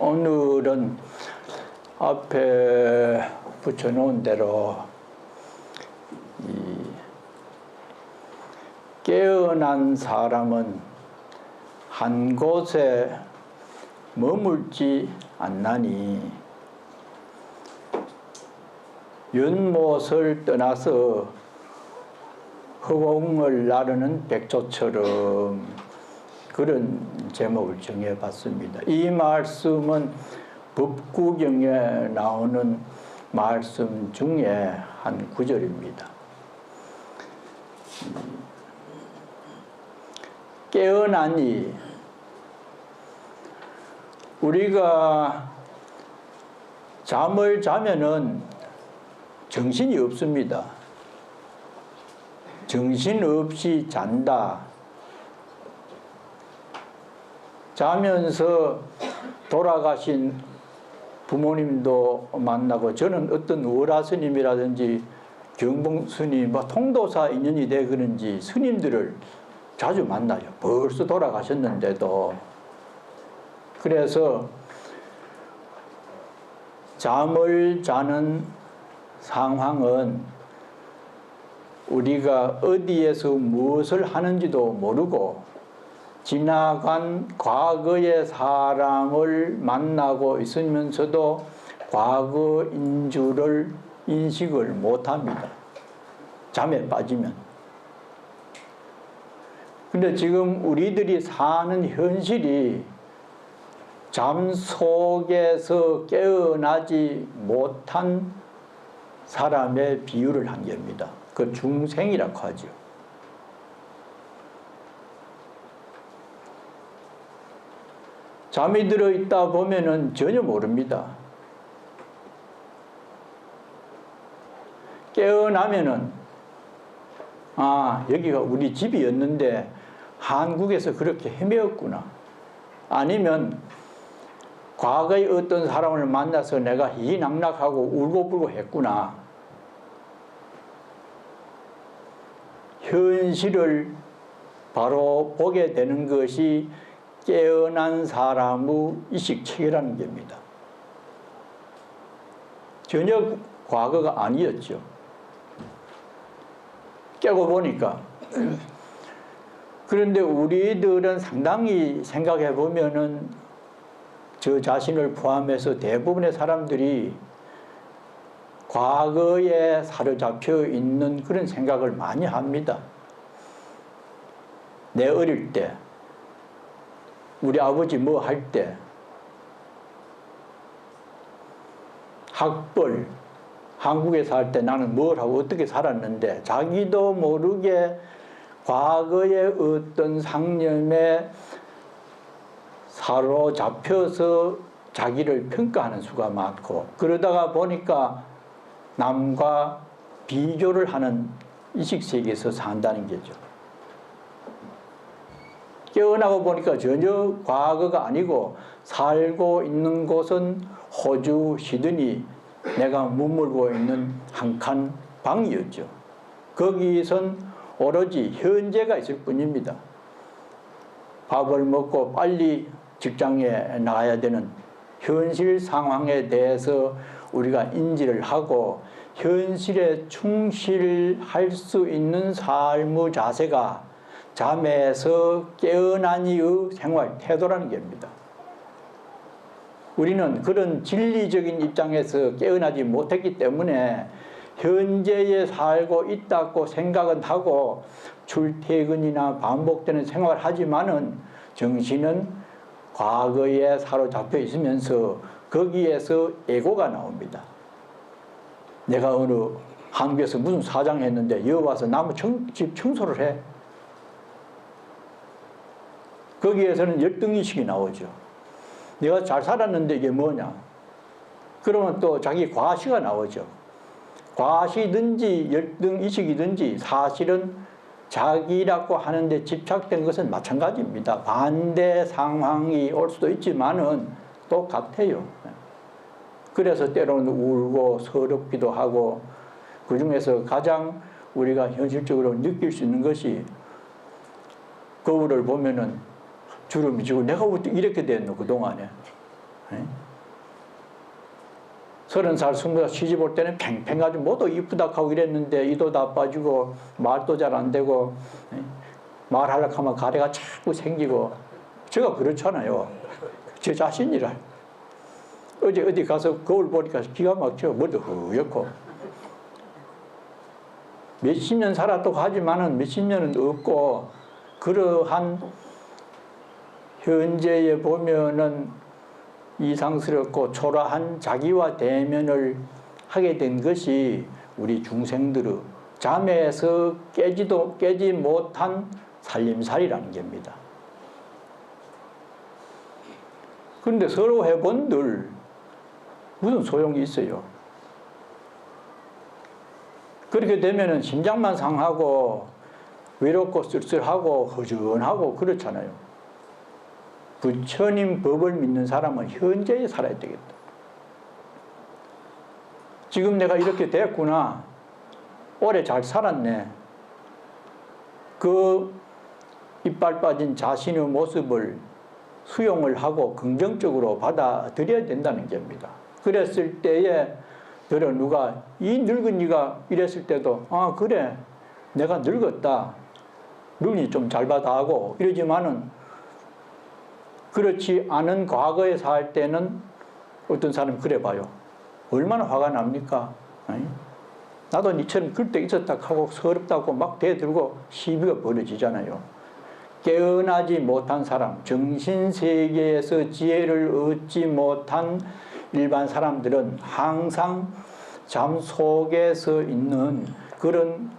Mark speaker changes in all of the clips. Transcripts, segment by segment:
Speaker 1: 오늘은 앞에 붙여놓은 대로 깨어난 사람은 한 곳에 머물지 않나니 연못을 떠나서 허공을 나르는 백조처럼, 그런 제목을 정해봤습니다. 이 말씀은 법구경에 나오는 말씀 중에 한 구절입니다. 깨어나니, 우리가 잠을 자면은 정신이 없습니다. 정신없이 잔다. 자면서 돌아가신 부모님도 만나고, 저는 어떤 월화스님이라든지 경봉스님, 통도사 인연이 돼 그런지 스님들을 자주 만나요. 벌써 돌아가셨는데도. 그래서 잠을 자는 상황은 우리가 어디에서 무엇을 하는지도 모르고 지나간 과거의 사람을 만나고 있으면서도 과거인 줄을 인식을 못합니다. 잠에 빠지면. 근데 지금 우리들이 사는 현실이 잠 속에서 깨어나지 못한 사람의 비유를 한 겁니다. 그 중생이라고 하죠. 잠이 들어있다 보면은 전혀 모릅니다. 깨어나면은, 아, 여기가 우리 집이었는데 한국에서 그렇게 헤매었구나. 아니면 과거에 어떤 사람을 만나서 내가 희희낙낙하고 울고불고 했구나. 현실을 바로 보게 되는 것이 깨어난 사람의 의식체계라는 겁니다. 전혀 과거가 아니었죠. 깨고 보니까. 그런데 우리들은 상당히 생각해 보면은 저 자신을 포함해서 대부분의 사람들이 과거에 사로잡혀 있는 그런 생각을 많이 합니다. 내 어릴 때, 우리 아버지 뭐 할 때, 학벌, 한국에 살 때 나는 뭘 하고 어떻게 살았는데, 자기도 모르게 과거의 어떤 상념에 사로잡혀서 자기를 평가하는 수가 많고, 그러다가 보니까 남과 비교를 하는 의식세계에서 산다는 거죠. 깨어나고 보니까 전혀 과거가 아니고 살고 있는 곳은 호주 시드니, 내가 머물고 있는 한 칸 방이었죠. 거기선 오로지 현재가 있을 뿐입니다. 밥을 먹고 빨리 직장에 나가야 되는 현실 상황에 대해서 우리가 인지를 하고 현실에 충실할 수 있는 삶의 자세가 잠에서 깨어나니의 생활 태도라는 겁니다. 우리는 그런 진리적인 입장에서 깨어나지 못했기 때문에 현재에 살고 있다고 생각은 하고 출퇴근이나 반복되는 생활을 하지만은 정신은 과거에 사로잡혀 있으면서 거기에서 에고가 나옵니다. 내가 어느 한국에서 무슨 사장했는데 여기 와서 나무 집 청소를 해. 거기에서는 열등의식이 나오죠. 내가 잘 살았는데 이게 뭐냐. 그러면 또 자기 과시가 나오죠. 과시든지 열등의식이든지 사실은 자기라고 하는데 집착된 것은 마찬가지입니다. 반대 상황이 올 수도 있지만은 똑같아요. 그래서 때로는 울고 서럽기도 하고, 그 중에서 가장 우리가 현실적으로 느낄 수 있는 것이 거울을 보면은 주름이 지고 내가 어떻게 이렇게 됐노 그동안에. 30살, 20살 시집 올 때는 팽팽하지 모두 이쁘다 하고 이랬는데 이도 다 빠지고 말도 잘 안 되고 말하려고 하면 가래가 자꾸 생기고 제가 그렇잖아요. 제 자신이라. 어제 어디 가서 거울 보니까 기가 막혀. 머리도 흐옇고. 몇십 년 살았다고 하지만은 몇십 년은 없고 그러한 현재에 보면은 이상스럽고 초라한 자기와 대면을 하게 된 것이 우리 중생들의 잠에서 깨지 못한 살림살이라는 겁니다. 그런데 서로 해본들 무슨 소용이 있어요? 그렇게 되면은 심장만 상하고 외롭고 쓸쓸하고 허전하고 그렇잖아요. 부처님 법을 믿는 사람은 현재에 살아야 되겠다. 지금 내가 이렇게 됐구나. 오래 잘 살았네. 그 이빨 빠진 자신의 모습을 수용을 하고 긍정적으로 받아들여야 된다는 겁니다. 그랬을 때에 누가 이 늙은이가 이랬을 때도 아 그래 내가 늙었다. 늙은이 좀 잘 받아하고 이러지만은 그렇지 않은 과거에 살 때는 어떤 사람이 그래 봐요. 얼마나 화가 납니까? 나도 니처럼 그럴 때 있었다 하고 서럽다고 막 대들고 시비가 벌어지잖아요. 깨어나지 못한 사람, 정신세계에서 지혜를 얻지 못한 일반 사람들은 항상 잠 속에서 있는 그런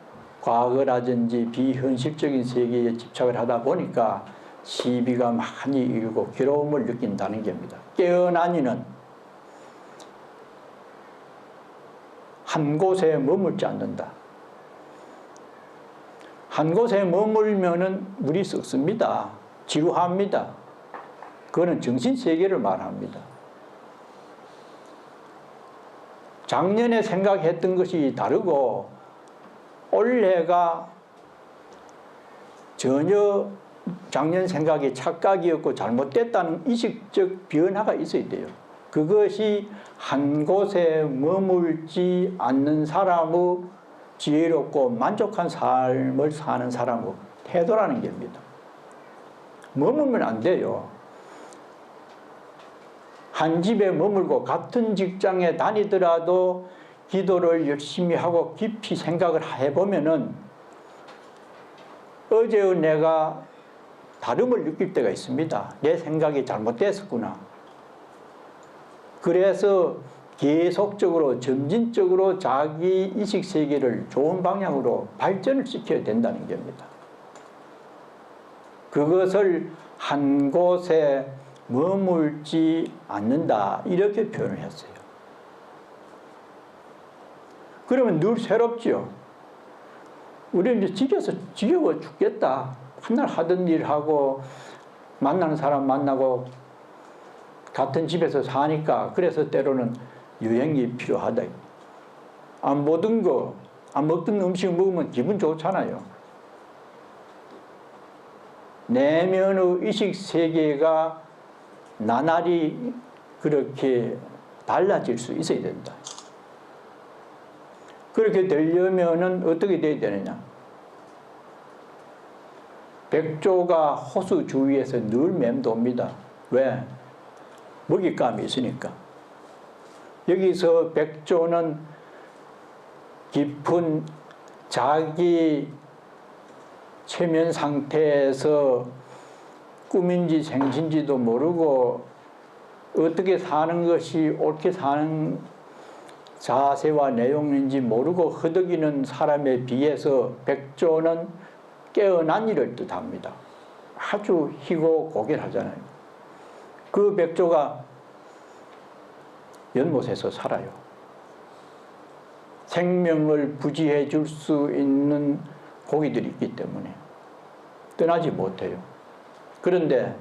Speaker 1: 과거라든지 비현실적인 세계에 집착을 하다 보니까 시비가 많이 일고 괴로움을 느낀다는 겁니다. 깨어난 이는 한 곳에 머물지 않는다. 한 곳에 머물면은 물이 썩습니다. 지루합니다. 그거는 정신세계를 말합니다. 작년에 생각했던 것이 다르고 올해가 전혀 작년 생각이 착각이었고 잘못됐다는 의식적 변화가 있어야 돼요. 그것이 한 곳에 머물지 않는 사람의 지혜롭고 만족한 삶을 사는 사람의 태도라는 겁니다. 머물면 안 돼요. 한 집에 머물고 같은 직장에 다니더라도 기도를 열심히 하고 깊이 생각을 해보면은 어제의 내가 다름을 느낄 때가 있습니다. 내 생각이 잘못됐었구나. 그래서 계속적으로 점진적으로 자기 의식세계를 좋은 방향으로 발전을 시켜야 된다는 겁니다. 그것을 한 곳에 머물지 않는다 이렇게 표현을 했어요. 그러면 늘 새롭죠. 우리는 이제 지겨워 죽겠다. 맨날 하던 일 하고 만나는 사람 만나고 같은 집에서 사니까 그래서 때로는 여행이 필요하다. 안 보던 거, 안 먹던 음식 먹으면 기분 좋잖아요. 내면의 의식 세계가 나날이 그렇게 달라질 수 있어야 된다. 그렇게 되려면은 어떻게 돼야 되느냐? 백조가 호수 주위에서 늘 맴돕니다. 왜? 먹잇감이 있으니까. 여기서 백조는 깊은 자기 체면 상태에서 꿈인지 생신지도 모르고 어떻게 사는 것이 옳게 사는 자세와 내용인지 모르고 허덕이는 사람에 비해서 백조는 깨어난 일을 뜻합니다. 아주 희고 고결하잖아요. 그 백조가 연못에서 살아요. 생명을 부지해 줄 수 있는 고기들이 있기 때문에 떠나지 못해요. 그런데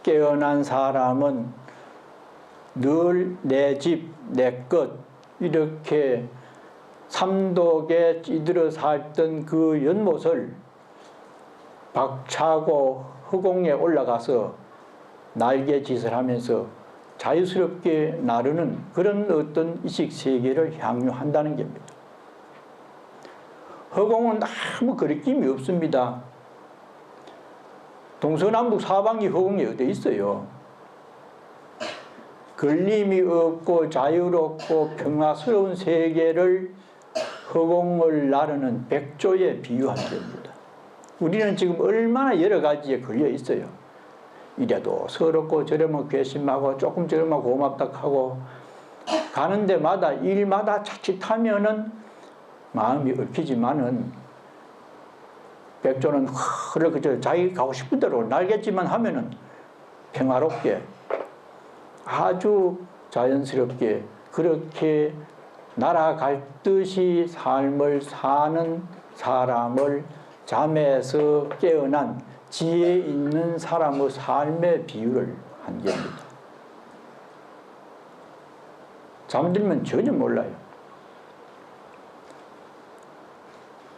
Speaker 1: 깨어난 사람은 늘 내 집, 내 것 이렇게 삼독에 찌들어 살던 그 연못을 박차고 허공에 올라가서 날개짓을 하면서 자유스럽게 나르는 그런 어떤 의식 세계를 향유한다는 겁니다. 허공은 아무 거리낌이 없습니다. 동서남북 사방이 허공이 어디 있어요? 걸림이 없고 자유롭고 평화스러운 세계를 허공을 나르는 백조에 비유한 겁니다. 우리는 지금 얼마나 여러 가지에 걸려 있어요. 이래도 서럽고 저러면 괘씸하고 조금 저러면 고맙다 하고 가는 데마다 일마다 자칫하면은 마음이 얽히지만은 백조는 그저 자기 가고 싶은 대로 날겠지만 하면은 평화롭게 아주 자연스럽게 그렇게 날아갈 듯이 삶을 사는 사람을 잠에서 깨어난 지혜 있는 사람의 삶의 비유를 한 겁니다. 잠들면 전혀 몰라요.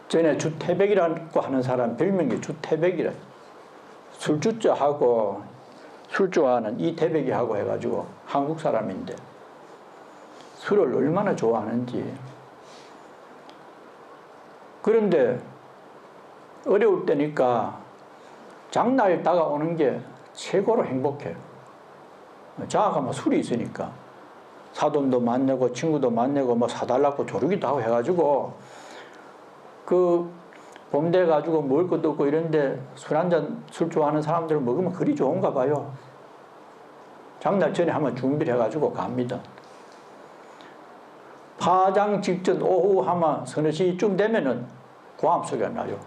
Speaker 1: 전에 주태백이라고 하는 사람 별명이 주태백이라, 술주자하고 술 좋아하는 이태백이하고 해가지고 한국 사람인데 술을 얼마나 좋아하는지. 그런데 어려울 때니까 장날 다가오는 게 최고로 행복해요. 장가가면 술이 있으니까 사돈도 만나고 친구도 만나고 뭐 사달라고 조르기도 하고 해가지고 그 봄 돼가지고 먹을 것도 없고 이런데 술 한잔 술 좋아하는 사람들은 먹으면 그리 좋은가 봐요. 장날 전에 한번 준비를 해가지고 갑니다. 파장 직전 오후 하면 서너 시쯤 되면은 고함 소리가 나요.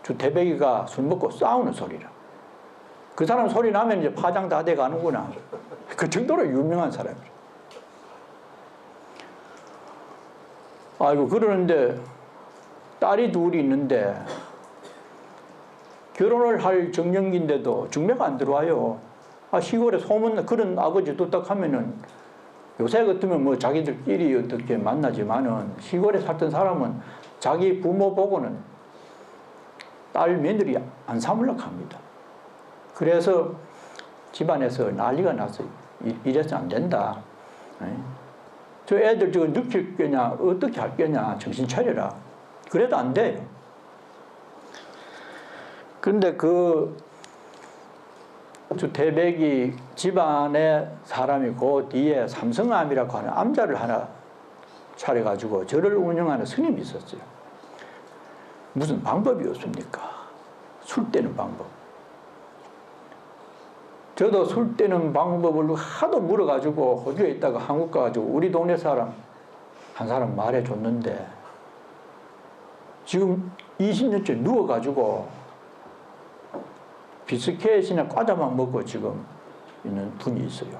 Speaker 1: 주태백이가 술 먹고 싸우는 소리라. 그 사람 소리 나면 이제 파장 다 돼 가는구나. 그 정도로 유명한 사람이라. 아이고, 그러는데 딸이 둘이 있는데 결혼을 할 정년기인데도 중매가 안 들어와요. 시골에 소문 그런 아버지 뚝딱하면은 요새 같으면 뭐 자기들끼리 어떻게 만나지만은 시골에 살던 사람은 자기 부모 보고는 딸 며느리 안 삼으려고 합니다. 그래서 집안에서 난리가 났어요. 이래서 안 된다. 저 애들 저거 늙힐 거냐, 어떻게 할 거냐, 정신 차려라. 그래도 안 돼요. 근데 그 주태백이 집안의 사람이 그 뒤에 삼성암이라고 하는 암자를 하나 차려가지고 절을 운영하는 스님이 있었어요. 무슨 방법이 없습니까? 술 떼는 방법. 저도 술 떼는 방법을 하도 물어가지고 호주에 있다가 한국 가가지고 우리 동네 사람 한 사람 말해줬는데 지금 20년째 누워가지고 비스켓이나 과자만 먹고 지금 있는 분이 있어요.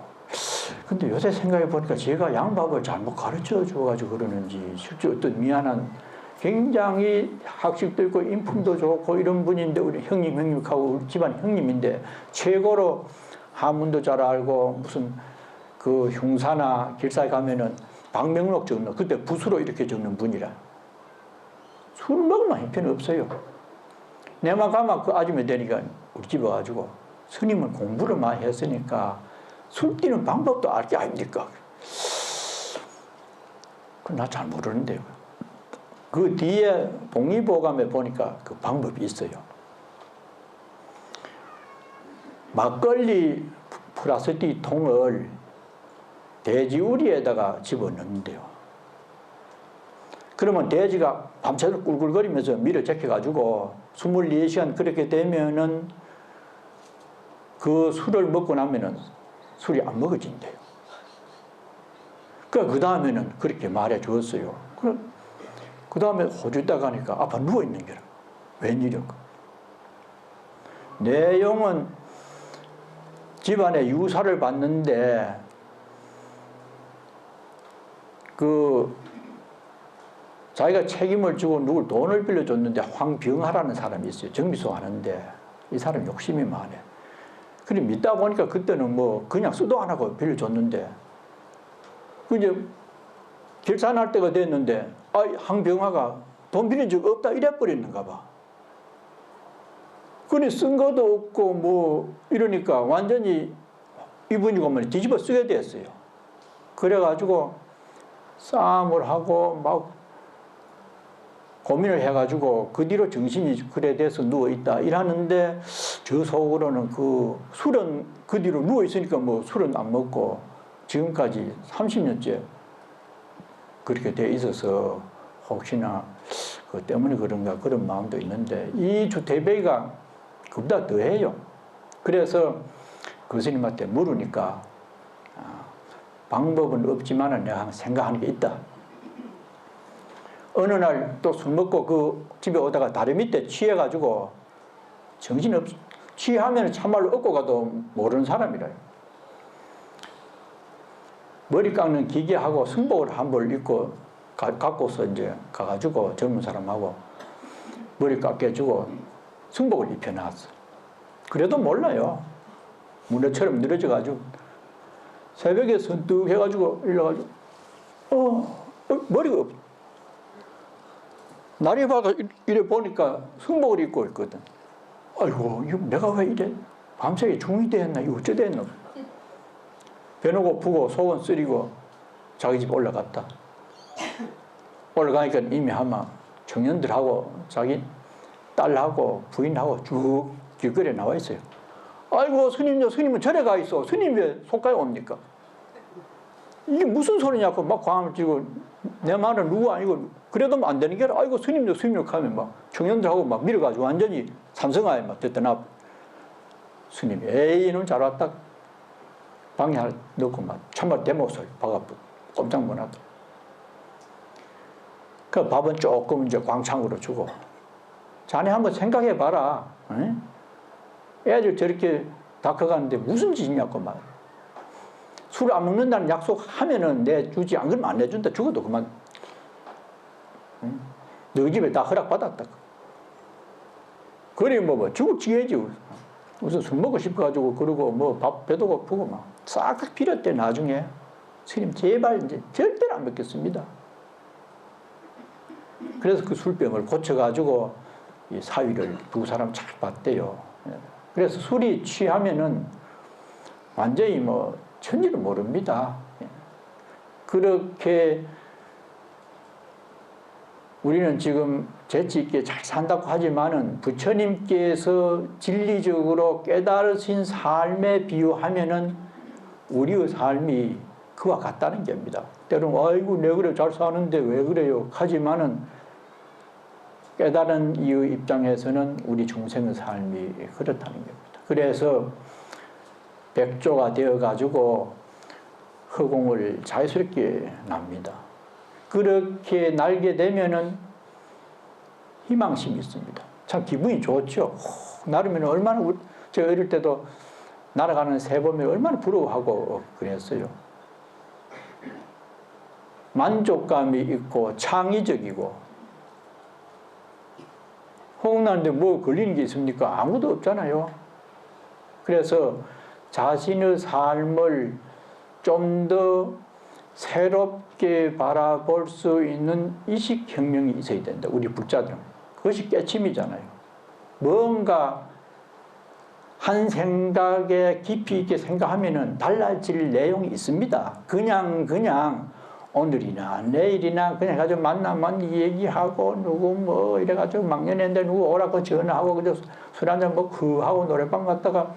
Speaker 1: 근데 요새 생각해 보니까 제가 양밥을 잘못 가르쳐 줘가지고 그러는지 실제 어떤 미안한 굉장히 학식도 있고 인품도 좋고 이런 분인데 우리 형님하고 우리 집안 형님인데 최고로 한문도 잘 알고 무슨 그 흉사나 길사에 가면은 방명록 적는 그때 붓으로 이렇게 적는 분이라 술 먹으면 형편없어요. 내만 가면 그 아줌마 되니까 우리 집에 와가지고 스님은 공부를 많이 했으니까 술 띠는 방법도 알 게 아닙니까? 그건 나 잘 모르는데요. 그 뒤에 봉의보감에 보니까 그 방법이 있어요. 막걸리 플라스틱 통을 돼지우리에다가 집어넣는데요. 그러면 돼지가 밤새도록 꿀꿀거리면서 밀어 제껴가지고 24시간 그렇게 되면은 그 술을 먹고 나면은 술이 안 먹어진대요. 그 다음에는 그렇게 말해 주었어요. 그 다음에 호주 있다 가니까 아빠 누워있는 게라. 웬일이었까? 내용은 집안에 유사를 받는데 자기가 책임을 지고 누굴 돈을 빌려줬는데 황병하라는 사람이 있어요. 정비소 하는데 이 사람 욕심이 많아. 그래 믿다 보니까 그때는 뭐 그냥 쓰도 안 하고 빌려줬는데 이제 결산할 때가 됐는데 황병하가 돈 빌린 적 없다 이래 버리는가 봐. 그니 쓴 것도 없고 뭐 이러니까 완전히 이분이 보면 뒤집어 쓰게 됐어요. 그래가지고 싸움을 하고 막 고민을 해가지고 그 뒤로 정신이 그래 돼서 누워있다 이러는데 저 속으로는 그 술은 그 뒤로 누워있으니까 뭐 술은 안 먹고 지금까지 30년째 그렇게 돼 있어서 혹시나 그 때문에 그런가 그런 마음도 있는데 이 주태배가 그보다 더해요. 그래서 그 스님한테 물으니까 방법은 없지만 내가 생각하는 게 있다. 어느 날 또 술 먹고 그 집에 오다가 다리 밑에 취해가지고 정신없 취하면 참말로 얻고 가도 모르는 사람이라요. 머리 깎는 기계하고 승복을 한 벌 입고 갖고서 이제 가가지고 젊은 사람하고 머리 깎게 해주고 승복을 입혀놨어. 그래도 몰라요. 문어처럼 늘어져가지고 새벽에 선뚝 해가지고 일러가지고 머리가 없. 날이 밝아 이래 보니까 승복을 입고 있거든. 아이고 이거 내가 왜 이래 밤새게 중이 됐나 이거 어째 됐나. 배는 고프고 속은 쓰리고 자기 집 올라갔다. 올라가니까 이미 아마 청년들하고 자기 딸하고 부인하고 쭉 길거리에 나와 있어요. 아이고 스님요, 스님은 절에 가 있어. 스님 왜 속가에 옵니까? 이게 무슨 소리냐고 막 광을 쥐고 내 말은 누구 아니고 그래도 안 되는 게 아니라 아이고 스님요, 스님요 하면 막 청년들하고 막 밀어가지고 완전히 삼성아에 막 됐다 나 스님이 에이 이놈 잘 왔다 방에 하나 넣고 막 참말 대못을 박아보고 꼼짝 못 하더라. 그 밥은 조금 이제 광창으로 주고 자네 한번 생각해 봐라. 애들 저렇게 다 커가는데 무슨 짓이냐고 말. 술 안 먹는다는 약속하면은 내 주지 안 그러면 안 내준다. 죽어도 그만. 너희 집에 다 허락받았다. 그래 뭐 죽을 지게지. 무슨 술 먹고 싶어가지고 그러고 뭐 밥 배도 고프고 막 싹 빌었대. 나중에 스님 제발 이제 절대로 안 먹겠습니다. 그래서 그 술병을 고쳐가지고 이 사위를 두 사람 잘 봤대요. 그래서 술이 취하면은 완전히 뭐 천지를 모릅니다. 그렇게 우리는 지금 재치 있게 잘 산다고 하지만은 부처님께서 진리적으로 깨달으신 삶에 비유하면은 우리의 삶이 그와 같다는 겁니다. 때로는 아이고 내 그래 잘 사는데 왜 그래요? 하지만은 깨달은 이의 입장에서는 우리 중생의 삶이 그렇다는 겁니다. 그래서 백조가 되어가지고 허공을 자유스럽게 납니다. 그렇게 날게 되면은 희망심이 있습니다. 참 기분이 좋죠. 나르면 얼마나 제가 어릴 때도 날아가는 새 보면 얼마나 부러워하고 그랬어요. 만족감이 있고 창의적이고 허공 나는데 뭐 걸리는 게 있습니까? 아무도 없잖아요. 그래서 자신의 삶을 좀 더 새롭게 바라볼 수 있는 의식혁명이 있어야 된다. 우리 불자들은. 그것이 깨침이잖아요. 뭔가 한 생각에 깊이 있게 생각하면 달라질 내용이 있습니다. 그냥 오늘이나 내일이나 그냥 가지고 만나면 얘기하고 누구 뭐 이래가지고 막년인데 누구 오라고 전화하고 그저 술 한잔 먹고 하고 노래방 갔다가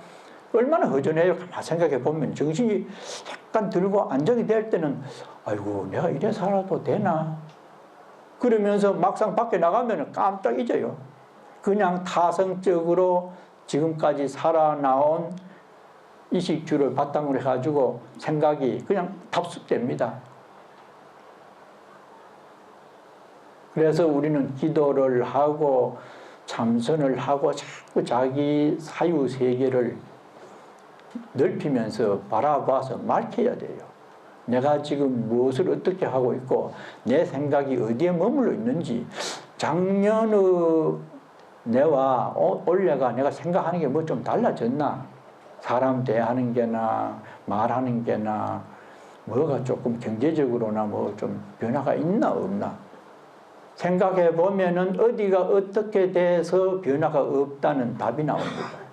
Speaker 1: 얼마나 허전해요. 가만 생각해 보면 정신이 약간 들고 안정이 될 때는 아이고 내가 이래 살아도 되나 그러면서 막상 밖에 나가면 깜짝 잊어요. 그냥 타성적으로 지금까지 살아나온 이식주를 바탕으로 해가지고 생각이 그냥 답습됩니다. 그래서 우리는 기도를 하고 참선을 하고 자꾸 자기 사유 세계를 넓히면서 바라봐서 밝혀야 돼요. 내가 지금 무엇을 어떻게 하고 있고 내 생각이 어디에 머물러 있는지 작년의 내와 올해가 내가 생각하는 게 뭐 좀 달라졌나 사람 대하는 게나 말하는 게나 뭐가 조금 경제적으로나 뭐 좀 변화가 있나 없나 생각해 보면은 어디가 어떻게 돼서 변화가 없다는 답이 나옵니다.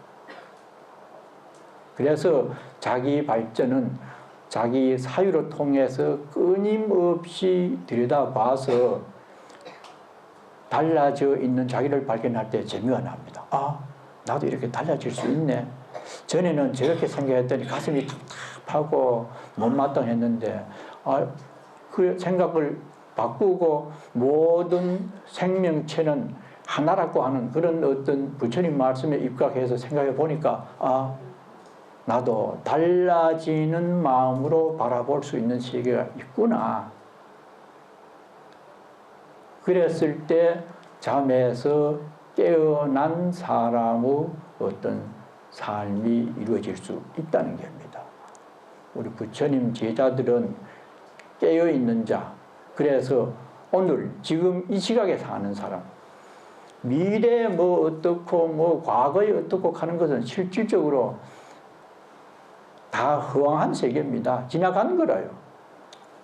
Speaker 1: 그래서 자기 발전은 자기 사유를 통해서 끊임없이 들여다봐서 달라져 있는 자기를 발견할 때 재미가 납니다. 아, 나도 이렇게 달라질 수 있네. 전에는 저렇게 생각했더니 가슴이 탁탁하고 못마땅했는데 그 생각을 바꾸고 모든 생명체는 하나라고 하는 그런 어떤 부처님 말씀에 입각해서 생각해 보니까 나도 달라지는 마음으로 바라볼 수 있는 세계가 있구나. 그랬을 때 잠에서 깨어난 사람의 어떤 삶이 이루어질 수 있다는 겁니다. 우리 부처님 제자들은 깨어있는 자, 그래서 오늘 지금 이 시각에 사는 사람, 미래 뭐 어떻고 뭐 과거에 어떻고 하는 것은 실질적으로 다 허황한 세계입니다. 지나가는 거라요.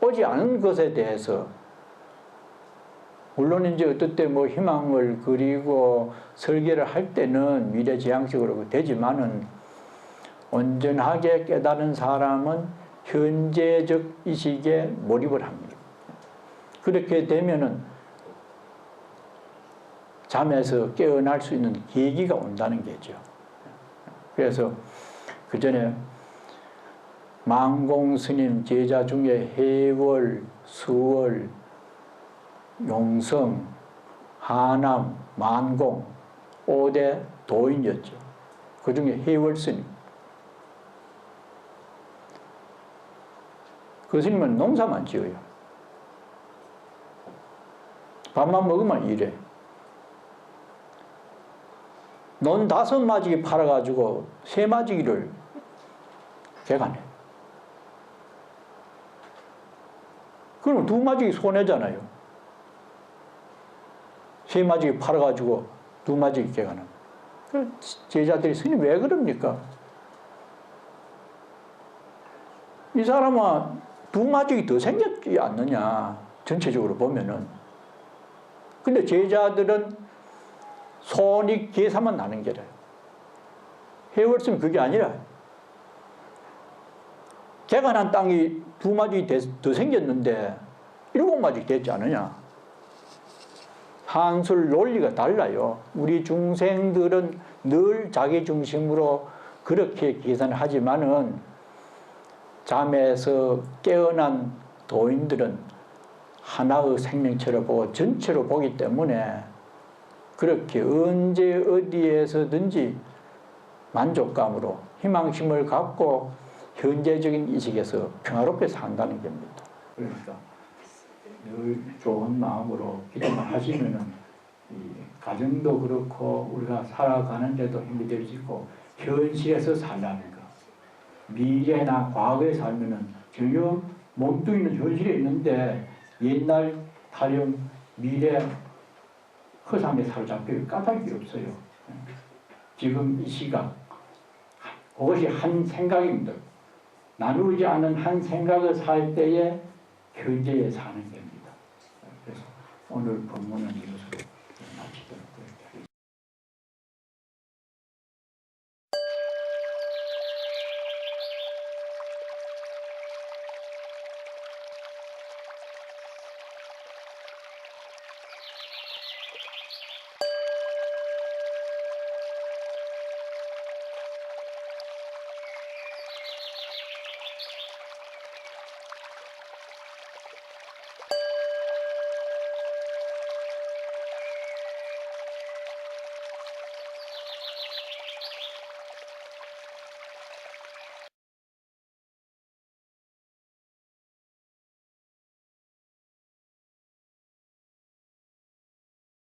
Speaker 1: 오지 않은 것에 대해서 물론 이제 어떨 때 뭐 희망을 그리고 설계를 할 때는 미래지향적으로 되지만은 온전하게 깨달은 사람은 현재적 이식에 몰입을 합니다. 그렇게 되면은 잠에서 깨어날 수 있는 계기가 온다는 게죠. 그래서 그 전에 망공스님 제자 중에 해월, 수월, 용성, 하남, 만공 5대 도인이었죠. 그 중에 해월스님. 그 스님은 농사만 지어요. 밥만 먹으면 일해. 논 5마지기 팔아가지고 3마지기를 개간해. 그럼 2마지기 손해잖아요. 3마지기 팔아가지고 2마지기 개간하는. 제자들이 스님 왜 그럽니까? 이 사람은 2마지기 더 생겼지 않느냐. 전체적으로 보면은. 근데 제자들은 손익 계산만 나는 게래요. 해월스는 그게 아니라 개간한 땅이 2마지기 더 생겼는데 7마지기 됐지 않느냐. 산술 논리가 달라요. 우리 중생들은 늘 자기 중심으로 그렇게 계산을 하지만은 잠에서 깨어난 도인들은 하나의 생명체로 보고 전체로 보기 때문에 그렇게 언제 어디에서든지 만족감으로 희망심을 갖고 현재적인 이식에서 평화롭게 산다는 겁니다. 그러니까 늘 좋은 마음으로 기도만 하시면은 이 가정도 그렇고 우리가 살아가는데도 힘이 될 수 있고 현실에서 살라는 거. 미래나 과거에 살면은 전혀 몸뚱이는 현실에 있는데 옛날 타령 미래 허상에 사로잡힐 까닭이 없어요. 지금 이 시각 그것이 한 생각입니다. 나누지 않은 한 생각을 살 때에 현재에 사는 겁니다. 그래서 오늘 본문은 이것으로